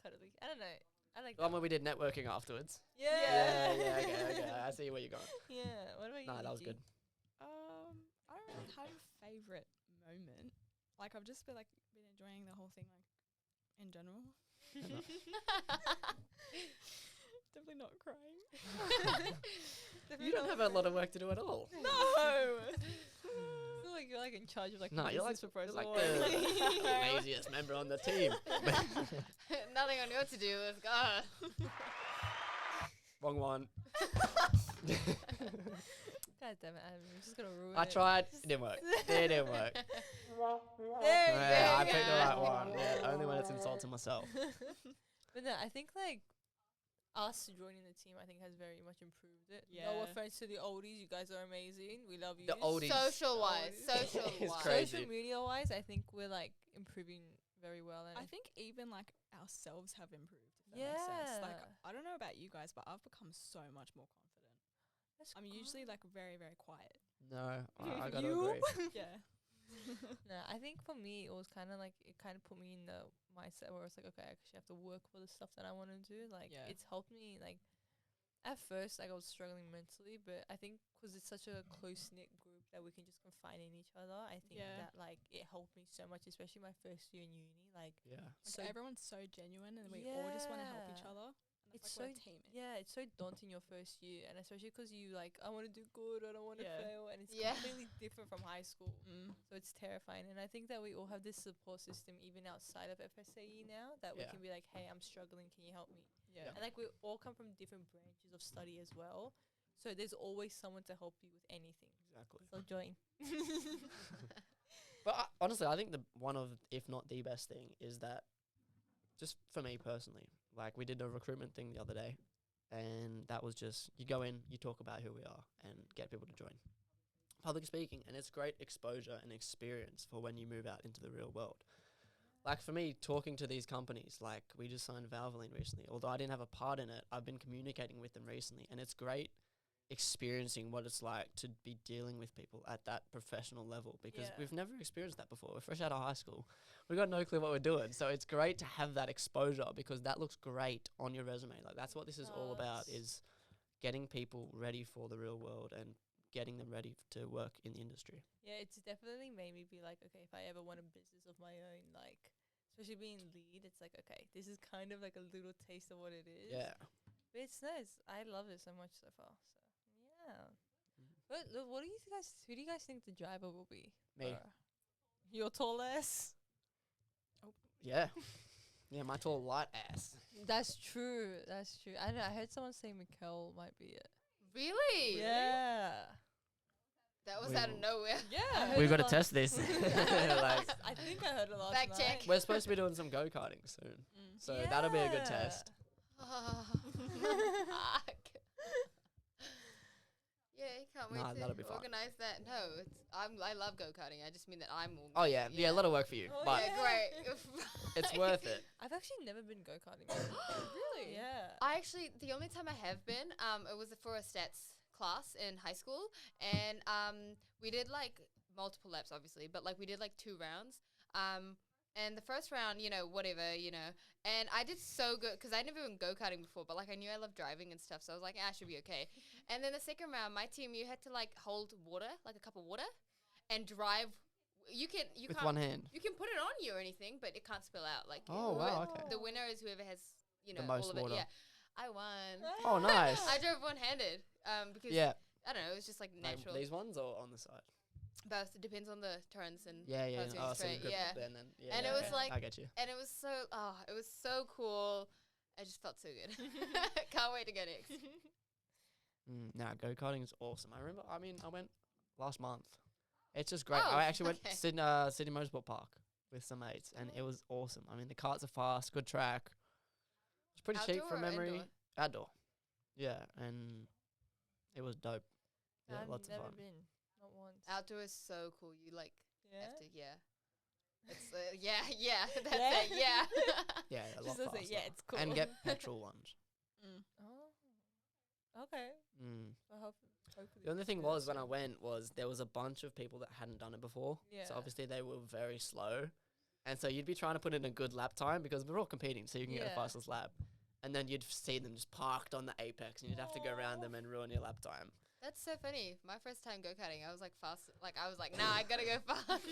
cuddly. I don't know. I like The one that. where we did networking afterwards. Yeah. Yeah, okay. I see where you're going. Yeah. What about you? Nah, that was Nikki? good. I don't really have a favorite moment. Like I've just been enjoying the whole thing, like in general. Definitely not crying. You don't have a lot of work to do at all. No. I feel like you're like in charge of like No, the you're like, business you're proposal like or the anything. laziest member on the team. Nothing on your to do list. Wrong one. God damn it, Adam, you're just gonna ruin I it. tried. It didn't work. It didn't work. There Yeah, I you picked the go. right one. Yeah, only when it's insulting myself. But no, I think like us joining the team, I think has very much improved it. No Yeah. offense to the oldies, you guys are amazing. We love you. The oldies. Social wise, Oldies. social It's wise. crazy. Social media wise, I think we're like improving very well. And I think even like ourselves have improved. If that makes sense. Like Yeah. I don't know about you guys, but I've become so much more confident. that's I'm usually like very, very quiet. No, I gotta You? agree. Yeah. no, I think for me it was kind of like it kind of put me in the mindset where it's like, okay, I actually have to work for the stuff that I want to do. Like Yeah. it's helped me. Like at first, like I was struggling mentally, but I think 'cause it's such a close knit group that we can just confide in each other. I think Yeah. that like it helped me so much, especially my first year in uni. Like Yeah. Like so everyone's so genuine, and we all just want to help each Yeah. other. And It's it's like so we're a team. yeah, it's so daunting your first year, and especially 'cause you like I want to do good, I don't want to Yeah. fail, and it's Yeah. completely different from high school. Mm. So it's terrifying, and I think that we all have this support system even outside of FSAE now that we Yeah. can be like, hey, I'm struggling, can you help me? Yeah. And like we all come from different branches of study as well, so there's always someone to help you with anything. Exactly. So join. But honestly, I think the one of, if not the best thing, is that just for me personally, like we did a recruitment thing the other day, and that was just you go in, you talk about who we are, and get people to join. Public speaking, and it's great exposure and experience for when you move out into the real world. Like for me, talking to these companies, like we just signed Valvoline recently. Although I didn't have a part in it, I've been communicating with them recently, and it's great experiencing what it's like to be dealing with people at that professional level because Yeah. we've never experienced that before. We're fresh out of high school. We got no clue what we're doing. So it's great to have that exposure because that looks great on your resume. Like that's what this is all about, Does. is getting people ready for the real world and getting them ready to work in the industry. Yeah, it's definitely made me be like, okay, if I ever want a business of my own, like especially being lead, it's like, okay, this is kind of like a little taste of what it is. Yeah. But it's nice. I love it so much so far. So yeah. But what do you guys? Who do you guys think the driver will be? Me. Your tall ass. Yeah. Yeah, my tall light ass. That's true. That's true. I know. I heard someone say Mikkel might be it. Really? Yeah. That was We out of will- nowhere. Yeah. I heard We've it got to last- test this. Like, I think I heard it last Fact night. check. we're supposed to be doing some go-karting soon. So that'll be a good Yeah. test. Fuck. Yeah, you can't wait Nah, to that'll be fun. organize that. No, I love go-karting. I just mean that I'm. Oh yeah, yeah, a lot of work for you, Oh, but Yeah, great. it's worth it. I've actually never been go karting. Really? Yeah. I actually, the only time I have been, it was for a stats class in high school, and we did like multiple laps, obviously, but like we did like 2 rounds. And the first round, whatever, and I did so good because I never been go-karting before, but like I knew I loved driving and stuff, so I was like, I should be okay. And then the second round, my team, you had to like hold water, like a cup of water, and drive. You With can't, one hand. you can put it on you or anything, but it can't spill out. Like, Oh, wow, okay. The winner is whoever has, The most all of water. it. Yeah, I won. Oh, nice. I drove one-handed because Yeah. I don't know, it was just like Like natural. these ones or on the side? Both. It depends on the turns and Yeah, yeah. how it's going Oh, so straight. good Yeah. then. Yeah, And yeah, it was okay. like- I get you. And it was so cool. I just felt so good. Can't wait to go next. Nah, go karting is awesome. I remember. I mean, I went last month. It's just great. Oh, I actually went okay. Sydney Motorsport Park with some mates, and it was awesome. I mean, the karts are fast, good track. It's pretty cheap Outdoor from or memory. indoor? Outdoor. Yeah, and it was dope. Yeah, I've lots of never fun. been. Not once. Outdoor is so cool. You like Yeah. have to, It's yeah. That's Yeah? it. Yeah. Yeah, a She lot says faster. it, yeah, it's cool. And get petrol ones. Oh. Okay. Well, hopefully. The only thing we'll do was that when I soon. went was there was a bunch of people that hadn't done it before. Yeah. So obviously they were very slow. And so you'd be trying to put in a good lap time because we're all competing, so you can get the Yeah. fastest lap. And then you'd see them just parked on the apex and you'd have to go around them and ruin your lap time. That's so funny. My first time go karting, I was like fast. Like I was like, nah, I gotta go fast.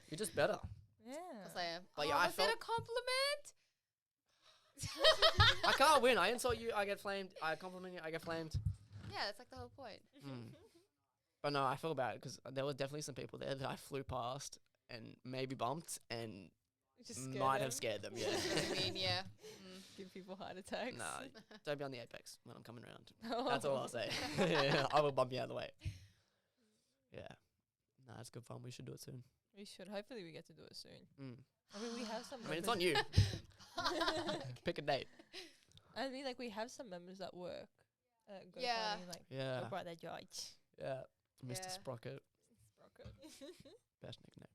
You're just better. Yeah. Because I am. But yeah, I was that felt- a compliment? I can't win. I insult you, I get flamed. I compliment you, I get flamed. Yeah, that's like the whole point. But no, I feel bad because there were definitely some people there that I flew past and maybe bumped and Just scare might them. have scared them. Yeah. I mean, yeah. Give people heart attacks. No, don't be on the apex when I'm coming around. Oh. That's all I'll say. I will bump you out of the way. Yeah. No, it's good fun. We should do it soon. We should. Hopefully, we get to do it soon. Mm. I mean, we have some. I mean, it's members- on you. Pick a date. I mean, like we have some members at work. Go Yeah. karting, like Yeah. go by their judge. Yeah. Mr. Yeah. Sprocket. Sprocket. Best nickname.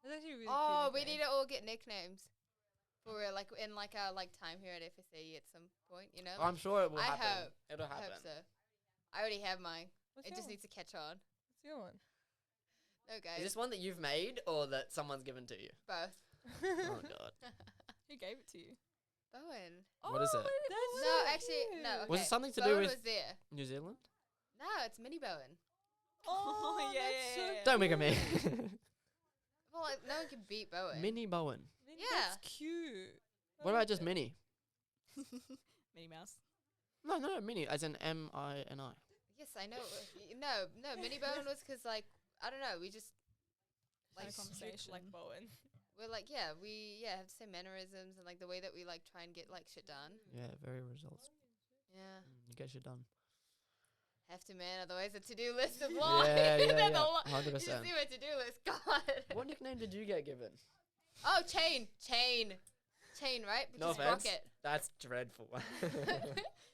That's actually a really Oh, cool we nickname. need to all get nicknames. For real, like in like our like time here at FSAE at some point, you know? I'm sure it will I happen. hope. It'll I happen. hope so. I already have mine. What's It your just one? needs to catch on. What's your one? No, Is guys. this one that you've made or that someone's given to you? Both. Oh, God. Who gave it to you? Bowen. What is it? That's No, so actually, no. cute. Okay. Was it something to do Bowen with was there. New Zealand? No, it's Mini Bowen. Oh, yeah, that's so yeah, yeah. Don't make it me. Well, like, no one can beat Bowen. Mini Bowen. Minnie, Yeah. That's cute. I What about like just it. Mini? Minnie Mouse. No, Mini, as in Mini. Yes, I know. No, Mini Bowen was because, like, I don't know, we just, Had like, a conversation. Like Bowen. we're like, we have the same mannerisms and, like, the way that we, like, try and get, like, shit done. Yeah, very results. Yeah. You get shit done. Have to, man. Otherwise, the to-do list is long. Yeah, There's yeah, a yeah. lot. 100%. You just see my to-do list. God. What nickname did you get given? Oh, chain, right? Which No is offense. Rocket. That's dreadful.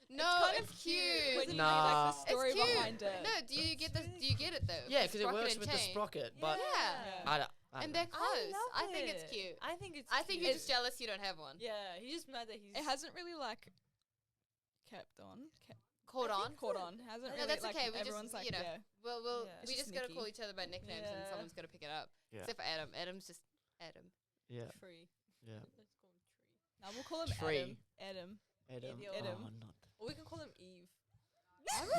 No, kind it's of cute. When you Nah. know, like the It's story cute. behind it. No, do you get it though? Yeah, The because it sprocket works and with chain. the sprocket. But Yeah. I don't And know. they're close. love I think it's it. cute. I think it's. I think cute. you're just jealous you don't have one. Yeah, he's just mad that he's. It hasn't really like kept on. Caught on. Caught on. Hasn't No, really. that's like, okay, we just, everyone's like, you know, yeah. We'll Yeah. we It's just just gotta Nikki. call each other by nicknames and Yeah. someone's gotta pick it up. Yeah. Except for Adam. Adam's just Adam. Yeah, Tree. yeah. Let's call him Tree. Now we'll call him Tree. Adam. Adam. Adam. Oh, not. Or we can call him Eve.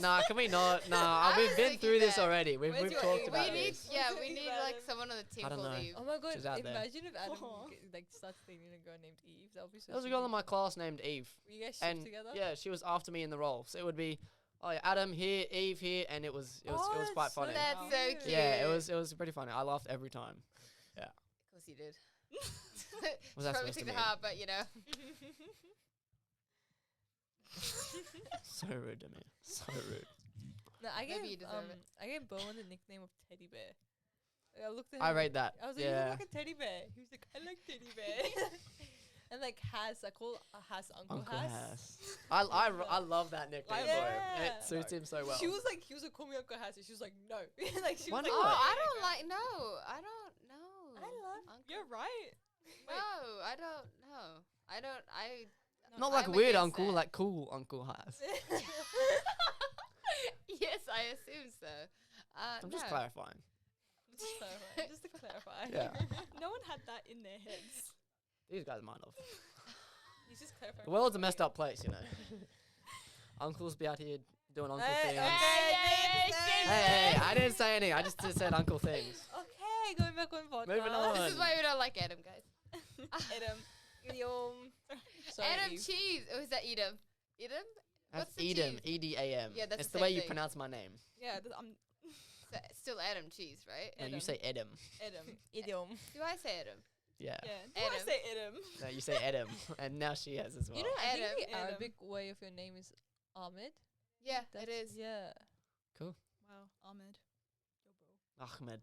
Nah, can we not? Nah, I we've was been thinking through this that. already. We've Where's your talked Eve? about We need this. What's we your need name, like Adam? someone on the team I don't called know. Eve. Oh my god! She's out there. Imagine if Adam Aw. like starts dating a girl named Eve. That would be so. There was a sweet. girl in my class named Eve. Were you guys shipped And together? yeah, she was after me in the role. So it would be, oh yeah, Adam here, Eve here, and it was Oh, quite that's so funny. That's Wow. so cute. cute. Yeah, it was pretty funny. I laughed every time. Of course you did. Was that Probably supposed to took the mean? heart, but you know. So rude to me. So rude. No, I Maybe gave you deserve it. I gave Bowen the nickname of Teddy Bear. Like, I looked at him. I rate that. I was like, you Yeah. look like a teddy bear. He was like, I like teddy bear. And like Has, I call Has Uncle Has. I love that nickname for him. Yeah. It suits him so well. She was like, he was like, call me Uncle Has, and she was like, no. Like she Why was like, not? Oh, What? I don't like. No, I don't know. I love. Uncle. You're right. No, I don't know. I don't. I. Not like I'm weird against uncle, that. like cool Uncle Has. Yes, I assume so. I'm just no. clarifying. Just to clarify. Yeah. No one had that in their heads. These guys might have. He's just clarifying. The world's a messed up place, you know. Uncles be out here doing uncle things. Hey, I didn't say anything. I just said uncle things. Okay, going back on podcast. Moving on. This is why we don't like Adam, guys. Edam. Idiom. Sorry, Adam Eve. cheese. Oh, is that Edam? Edam? That's What's the Edam. cheese? EDAM. Yeah, that's It's the the way same you thing. pronounce my name. Yeah, So still Adam cheese, right? No, you Adam. say Edam. Adam. Idiom. Do I say Adam? Yeah. Yeah. Do I Adam. say Adam? No, you say Edam, and now she has as well. You know, I think Adam. the Adam. Arabic way of your name is Ahmed. Yeah, it That's- is. Yeah. Wow. Ahmed. Yo, bro. Ahmed.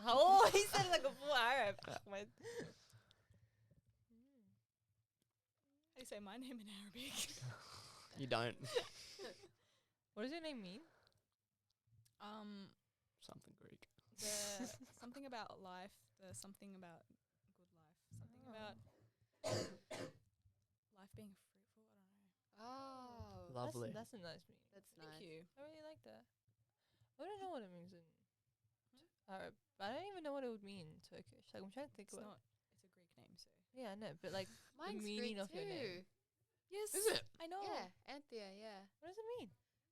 Oh, he said it like a full Arab. Ahmed. How do you say my name in Arabic? You don't. What does your name mean? Something Greek. The something about life. The something about good life. Something about life being fruitful. I don't know. Oh, Lovely. That's a nice meaning. that's Thank nice. you. I really like that. I don't know what it means in Arab. But I don't even know what it would mean in Turkish. Like I'm trying to think It's of not. It's a Greek name, so. Yeah, I know, but like Mine's meaning Greek of your name. too. Yes. Is it? I know. Yeah, Anthea. Yeah. what does it mean?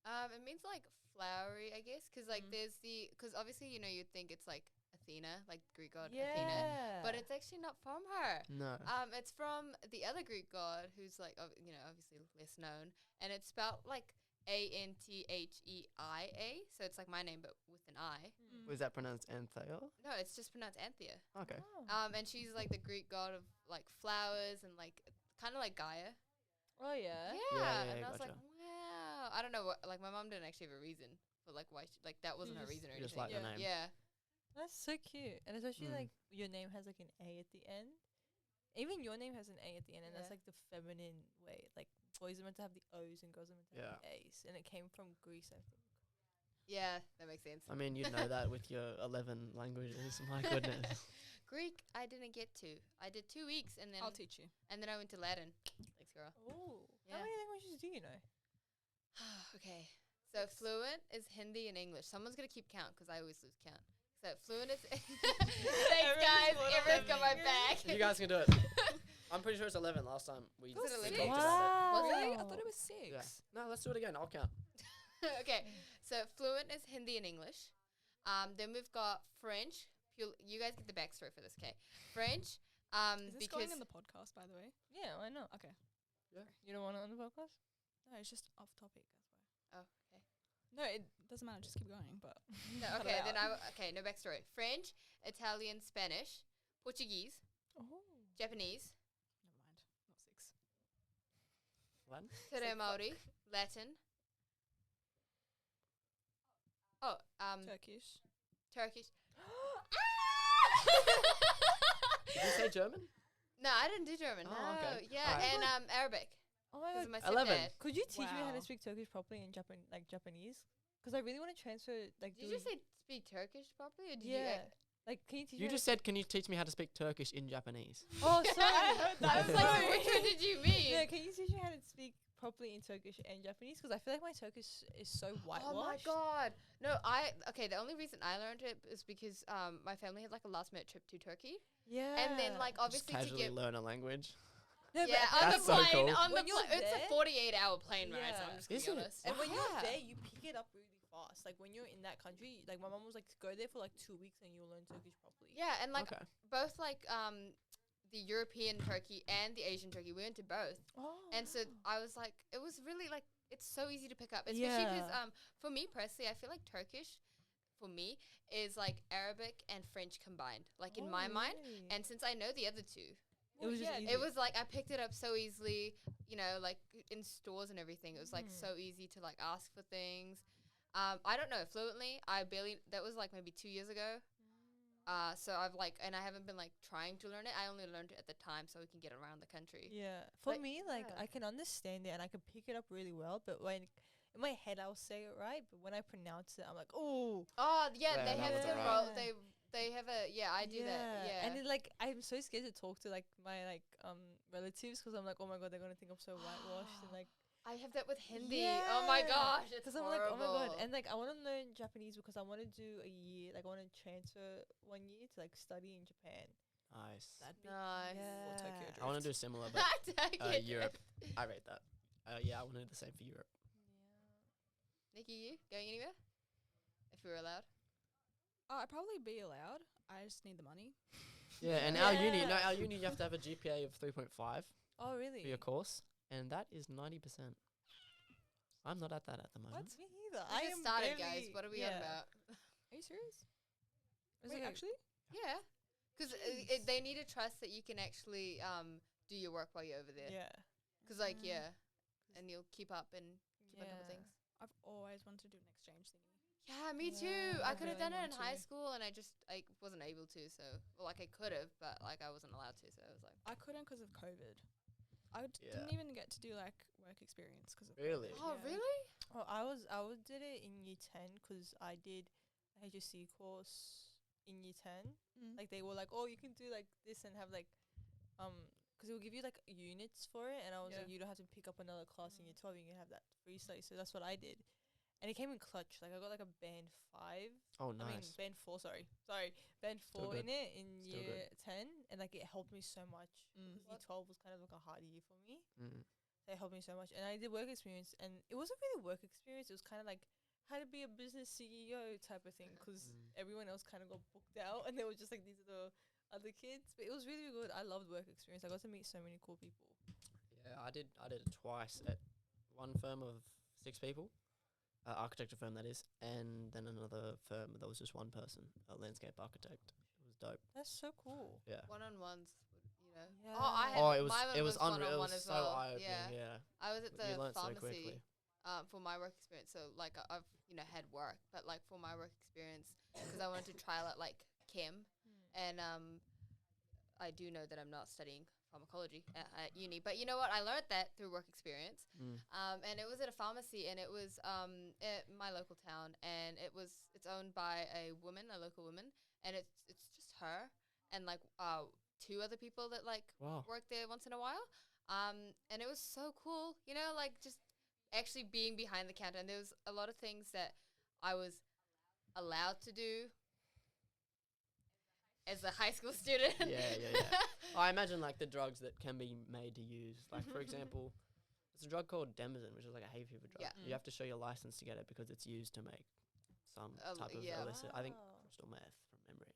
It means like flowery, I guess, because like Mm. there's because obviously you'd think it's like Athena, like Greek god Athena, but it's actually not from her. No. It's from the other Greek god who's like obviously less known, and it's spelled like Antheia. So it's like my name but with an I. Was that pronounced Anthea? No, it's just pronounced Anthea. Okay. Oh. And she's like the Greek god of like flowers and like kind of like Gaia. Oh yeah. Yeah, yeah, and I was like, gotcha. wow. I don't know what. Like my mom didn't actually have a reason for like why she, like that wasn't her just- reason or You just anything. like the name. Yeah. That's so cute, and especially Mm. like your name has like an A at the end. Even your name has an A at the end, and that's Yeah. like the feminine way. Like boys are meant to have the O's and girls are meant to have the A's, and it came from Greece, I think. Yeah, that makes sense. I mean, you'd know that with your 11 languages. My goodness. Greek, I didn't get to. I did 2 weeks and then I'll teach you. and then I went to Latin. Thanks, girl. Oh, Yeah. how many languages do you know? Okay. So fluent is Hindi and English. Someone's gonna keep count because I always lose count. So fluent is. Thanks, guys. Everyone's got my back. You guys can do it. I'm pretty sure it's 11 last time. We Was it we 11? talked about Was it? Really? I thought it was 6. it. Yeah. No, let's do it again. I'll count. Okay. So fluent is Hindi and English. Then we've got French. You guys get the backstory for this, okay? French. Is this Because going in the podcast, by the way? Yeah, why not? Okay. You don't want it on the podcast? No, it's just off topic. That's why. oh, okay. No, it doesn't matter. Just keep going. But No, Cut it okay. Then out. okay. No backstory. French, Italian, Spanish, Portuguese, Oh. Japanese, never mind. Not 6. One. Tere Maori, Latin. Oh, Turkish. Turkish. Did you say German? No, I didn't do German. Oh, no, okay. yeah, Alright. and Arabic. Oh my Because god. of my 11. stepdad. Could you teach me how to Wow. speak Turkish properly in Japanese? Because I really want to transfer. Like, Did you just say speak Turkish properly, or did yeah? Like, can you teach? You me just said, can you teach me how to speak Turkish in Japanese? Oh, sorry. I was like, which one did you mean? Yeah, can you teach me how to speak properly in Turkish and Japanese? Because I feel like my Turkish is so whitewashed. Oh my god! No, okay. The only reason I learned it is because my family had like a last minute trip to Turkey, Yeah. and then like Just obviously to casually get learn a language. No, but yeah at on the the That's so plane cool. on the When you're plane. It's a there- 48-hour plane ride. So Yeah. I'm just gonna Is be it? honest. And when you're Yeah. there, you pick it up really fast. Like when you're in that country, like my mom was like, go there for like 2 weeks and you'll learn Turkish properly. Yeah, and like Okay. both like the European Turkey and the Asian Turkey. We went to both, Oh. and so I was like, it was really like it's so easy to pick up, especially because Yeah. for me personally, I feel like Turkish, for me, is like Arabic and French combined, like in my mind. And since I know the other two, It was just easy. it was like I picked it up so easily, like in stores and everything. It was like Mm. so easy to like ask for things. I don't know fluently. That was like maybe 2 years ago. So I've and I haven't been like trying to learn it. I only learned it at the time so we can get around the country. Yeah. For Like, me, like yeah. I can understand it and I can pick it up really well, but when in my head I'll say it right, but when I pronounce it, I'm like, oh. Oh yeah, Yeah, they that have was the alright. roll. They have a I do that. Yeah. And then like I'm so scared to talk to like my relatives because I'm like, oh my god, they're gonna think I'm so whitewashed and like. I have that with Hindi. Oh my Yeah. gosh, it's Because I'm horrible. like, oh my god, and like I want to learn Japanese because I want to do a year, like I want to transfer 1 year to like study in Japan. Nice. That'd be Nice. Or Tokyo Yeah. I want to do similar, but Take it. Europe. I rate that. Yeah, I want to do the same for Europe. Nikki, you going anywhere? If we were allowed. Oh, I'd probably be allowed. I just need the money. Yeah, and our uni, you have to have a GPA of 3.5 Oh really? for your course, and that is 90%. I'm not at that at the moment. Me either. I I just am started, barely- guys. What are we on yeah. about? Are you serious? It's Wait, like actually? Yeah, because they need to trust that you can actually do your work while you're over there. yeah. Because like and you'll keep up and keep on top of things. I've always wanted to do an exchange thingy. Yeah, me Yeah, too. I I could have really done it in want high to. school, and I wasn't able to. So, well, like I could have, but like I wasn't allowed to. So I was like, I couldn't because of COVID. I Yeah. didn't even get to do like work experience because of Really? COVID. oh Yeah. really? Oh, I did it in year 10 because I did a HSC course in year 10. Mm. Like they were like, oh, you can do like this and have like, because it will give you like units for it, and I was like, Yeah. you don't have to pick up another class in year 12. You can have that free study. So that's what I did, and it came in clutch. Like I got like a band 5. Oh, I mean nice. band 4. Sorry, band Still 4 good. in it in Still year 10, and like it helped me so much. Mm. Because year 12 was kind of like a hard year for me. Mm. They helped me so much, and I did work experience, and it wasn't really work experience. It was kind of like how to be a business CEO type of thing, because everyone else kind of got booked out, and they were just like, these are the other kids. But it was really good. I loved work experience. I got to meet so many cool people. Yeah, I did it twice at one firm of 6 people, architecture firm that is, and then another firm that was just one person, a landscape architect. It was dope. That's so cool. Yeah. One-on-ones, you know. Yeah. Oh, I had Oh, it was mine it was unreal. It one-on-one was as so well. eye-opening. Yeah. Yeah. I was at You the learnt so pharmacy quickly. for my work experience. So like I've had work, but like for my work experience, because I wanted to trial out like chem, and I do know that I'm not studying pharmacology at uni, but you know what? I learned that through work experience. Mm. And it was at a pharmacy, and it was at my local town, and it's owned by a local woman, and it's just her and like 2 other people that like Wow. work there once in a while. And it was so cool, you know, like just actually being behind the counter, and there was a lot of things that I was allowed to do as a high school student. Yeah. I imagine like the drugs that can be made to use. Like for example, there's a drug called Demazin, which is like a hay fever drug. Yeah. You have to show your license to get it because it's used to make some type of yeah. illicit. I think Wow. crystal meth from memory.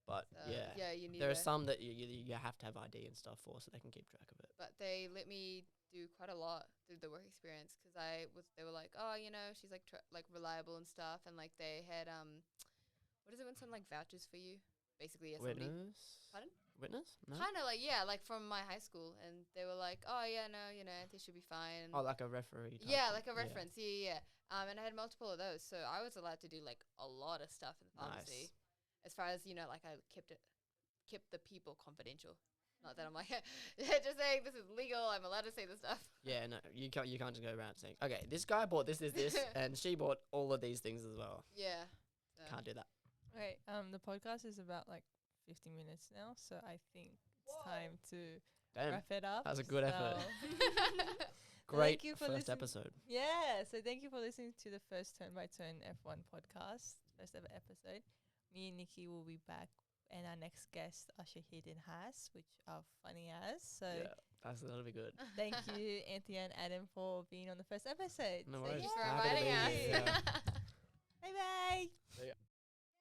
But Yeah, yeah, you need there are to- some that you have to have ID and stuff for, so they can keep track of it. But they let me do quite a lot through the work experience, because they were like, oh, you know, she's like like reliable and stuff, and like they had what is it when someone like vouches for you, basically as somebody. Witness? Pardon? Witness? No. Kind of like, yeah, like from my high school, and they were like, oh yeah, no, you know, Anthea should be fine. And Oh, like a referee. Type yeah, thing. like a reference. Yeah. And I had multiple of those, so I was allowed to do like a lot of stuff in the pharmacy. Nice. As far as, you know, like I kept the people confidential. Not that I'm like just saying this is legal, I'm allowed to say this stuff. Yeah, no, you can't just go around saying, okay, this guy bought this, and she bought all of these things as well. Yeah. So. Can't do that. Okay, the podcast is about like 50 minutes now, so I think it's time to Damn, wrap it up. that was a good effort. So- Great you for first listening. episode. Yeah, so thank you for listening to the first Turn by Turn F1 podcast, first ever episode. Me and Nikki will be back, and our next guest are Shahid and Haas, which are funny as. So Yeah, that'll be good. thank you, Anthea and Adam, for being on the first episode. No So worries. Thank you for Happy to inviting be us. here, yeah. Bye bye. See ya.